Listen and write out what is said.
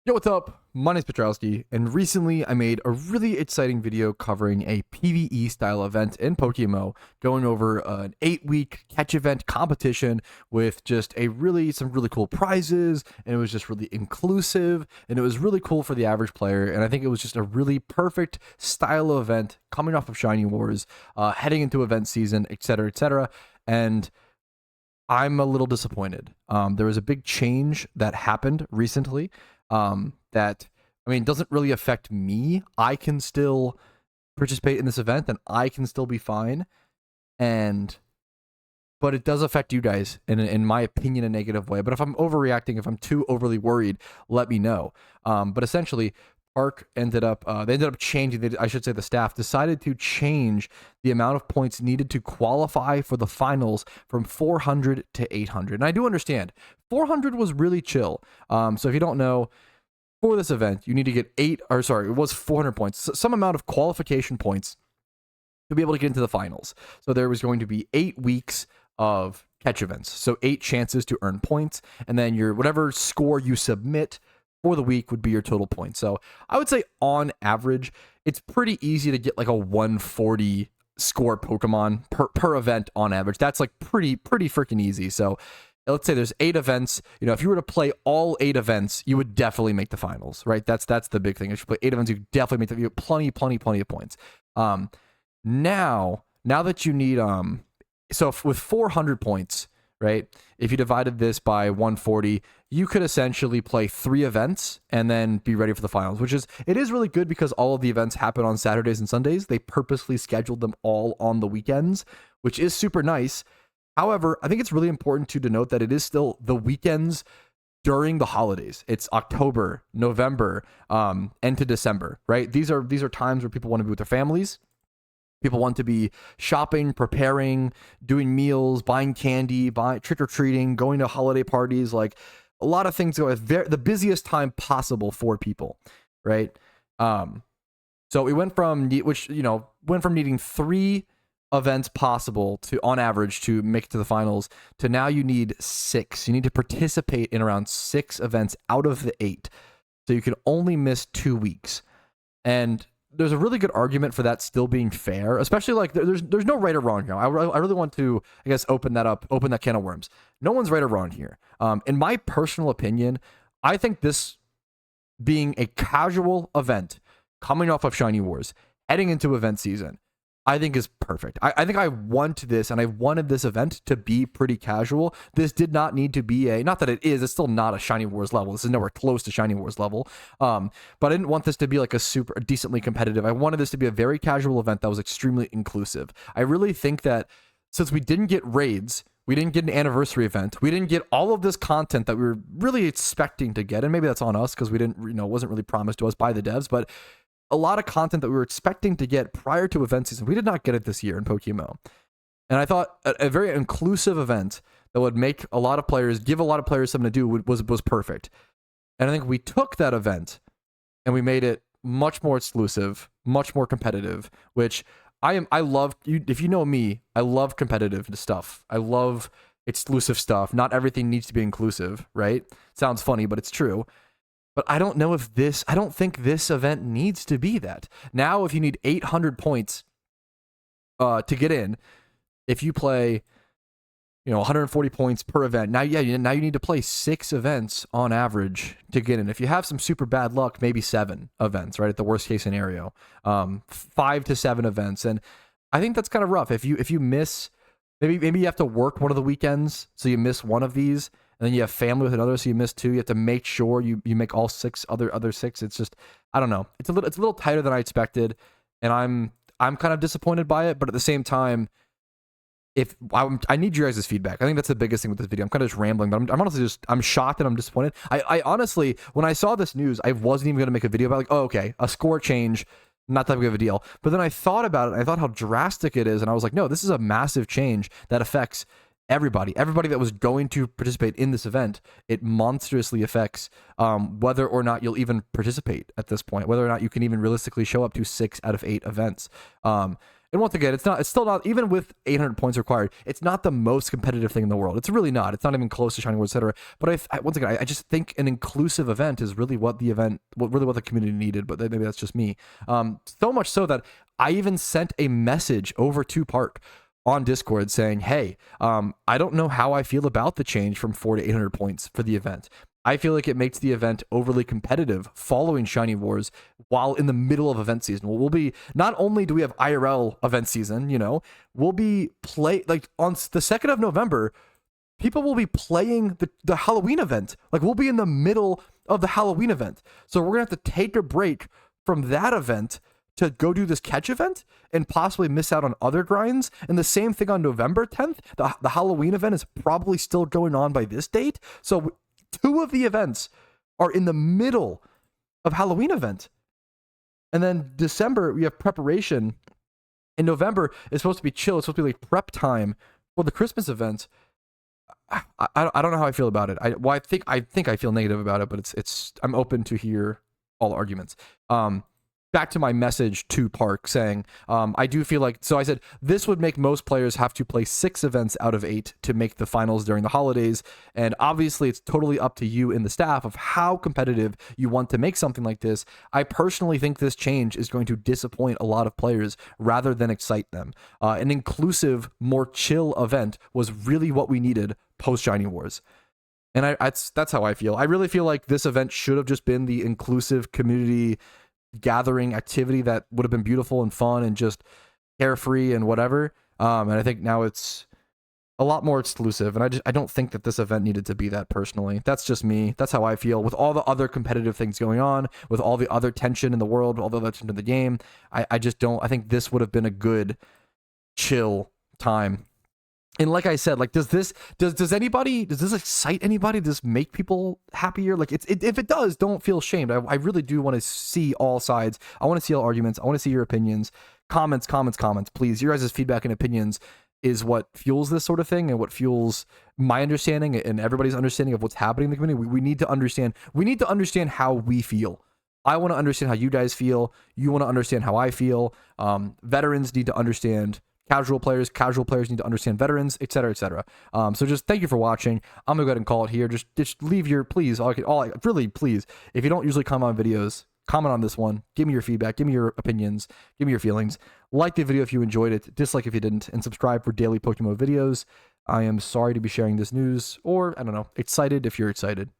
Yo, what's up? My name's Patrouski, and recently I made a really exciting video covering a PvE style event in PokeMMO, going over an 8-week catch event competition with just some really cool prizes, and it was just really inclusive, and it was really cool for the average player, and I think it was just a really perfect style of event coming off of Shiny Wars, heading into event season, etc., and I'm a little disappointed. There was a big change that happened recently that, I mean, doesn't really affect me. I can still participate in this event and I can still be fine. But it does affect you guys in my opinion, a negative way. But if I'm overreacting, if I'm too overly worried, let me know. But essentially, Park ended up changing. I should say the staff decided to change the amount of points needed to qualify for the finals from 400 to 800. And I do understand 400 was really chill. So if you don't know, for this event, you need to get it was 400 points, some amount of qualification points to be able to get into the finals. So there was going to be 8 weeks of catch events, so 8 chances to earn points, and then your whatever score you submit for the week would be your total points. So I would say on average, it's pretty easy to get like a 140 score Pokemon per event on average. That's like pretty freaking easy. So let's say there's 8 events. You know, if you were to play all 8 events, you would definitely make the finals, right? That's the big thing. If you play 8 events, you definitely make you have plenty of points. Now that you need with 400 points, right? If you divided this by 140, you could essentially play 3 events and then be ready for the finals, it is really good because all of the events happen on Saturdays and Sundays. They purposely scheduled them all on the weekends, which is super nice. However, I think it's really important to denote that it is still the weekends during the holidays. It's October, November, and to December, right? These are times where people want to be with their families. People want to be shopping, preparing, doing meals, buying candy, trick-or-treating, going to holiday parties, like a lot of things. The busiest time possible for people, right? So we went from needing 3 events possible to on average to make it to the finals to now you need 6. You need to participate in around 6 events out of the 8, so you can only miss 2 weeks. And there's a really good argument for that still being fair, especially like there's no right or wrong here. I really want to, I guess, open that can of worms. No one's right or wrong here. In my personal opinion, I think this being a casual event coming off of Shiny Wars, heading into event season, I think is perfect. I think I want this, and I wanted this event to be pretty casual. This did not need to be not that it's still not a Shiny Wars level. This is nowhere close to Shiny Wars level. But I didn't want this to be like a decently competitive. I wanted this to be a very casual event that was extremely inclusive. I really think that since we didn't get raids, we didn't get an anniversary event, we didn't get all of this content that we were really expecting to get, and maybe that's on us because we didn't, it wasn't really promised to us by the devs, but a lot of content that we were expecting to get prior to event season, we did not get it this year in PokeMMO. And I thought a very inclusive event that would make give a lot of players something to do was perfect. And I think we took that event and we made it much more exclusive, much more competitive, which I love. If you know me, I love competitive stuff. I love exclusive stuff. Not everything needs to be inclusive, right? Sounds funny, but it's true. But I don't think this event needs to be that. Now, if you need 800 points to get in, if you play, 140 points per event, now you need to play 6 events on average to get in. If you have some super bad luck, maybe 7 events, right? At the worst case scenario, 5 to 7 events. And I think that's kind of rough. If you miss, maybe you have to work one of the weekends, so you miss one of these. And then you have family with another, so you miss 2. You have to make sure you make all 6 other 6. It's just, I don't know. It's a little tighter than I expected, and I'm kind of disappointed by it. But at the same time, I need you guys' feedback. I think that's the biggest thing with this video. I'm kind of just rambling, but I'm honestly I'm shocked and I'm disappointed. I honestly, when I saw this news, I wasn't even going to make a video about oh, okay, a score change, not that big of a deal. But then I thought about it, and I thought how drastic it is, and I was like, no, this is a massive change that affects everybody that was going to participate in this event. It monstrously affects whether or not you'll even participate at this point, whether or not you can even realistically show up to 6 out of 8 events. And once again, it's still not, even with 800 points required, it's not the most competitive thing in the world. It's really not. It's not even close to Shining World, etc. But once again, I just think an inclusive event is really what the community needed. But maybe that's just me. So much so that I even sent a message over to Park on Discord saying, hey, I don't know how I feel about the change from 400 to 800 points for the event. I feel like it makes the event overly competitive following Shiny Wars while in the middle of event season. We'll be, not only do we have IRL event season, we'll be like on the 2nd of November, people will be playing the Halloween event. Like, we'll be in the middle of the Halloween event. So we're going to have to take a break from that event to go do this catch event and possibly miss out on other grinds. And the same thing on November 10th. The Halloween event is probably still going on by this date. So 2 of the events are in the middle of Halloween event. And then December, we have preparation. In November, it's supposed to be chill. It's supposed to be like prep time for the Christmas event. I don't know how I feel about it. I think I feel negative about it, but I'm open to hear all arguments. Back to my message to Park saying, I do feel like, so I said, this would make most players have to play 6 events out of 8 to make the finals during the holidays. And obviously it's totally up to you and the staff of how competitive you want to make something like this. I personally think this change is going to disappoint a lot of players rather than excite them. An inclusive, more chill event was really what we needed post Shiny Wars. And that's how I feel. I really feel like this event should have just been the inclusive community gathering activity that would have been beautiful and fun and just carefree and whatever. And I think now it's a lot more exclusive. And I don't think that this event needed to be that personally. That's just me. That's how I feel with all the other competitive things going on, with all the other tension in the world, all the other tension in the game. I just don't, I think this would have been a good chill time. And like I said, like, does this excite anybody? Does this make people happier? Like, if it does, don't feel shamed. I really do want to see all sides. I want to see all arguments. I want to see your opinions. Comments, please. Your guys' feedback and opinions is what fuels this sort of thing and what fuels my understanding and everybody's understanding of what's happening in the community. We need to understand. We need to understand how we feel. I want to understand how you guys feel. You want to understand how I feel. Veterans need to understand casual players need to understand veterans, etc., etc. So just thank you for watching. I'm gonna go ahead and call it here. Just leave your, please, really, please, if you don't usually comment on videos, comment on this one. Give me your feedback, give me your opinions, give me your feelings. Like the video if you enjoyed it, dislike if you didn't, and subscribe for daily PokeMMO videos. I am sorry to be sharing this news, or I don't know, excited if you're excited.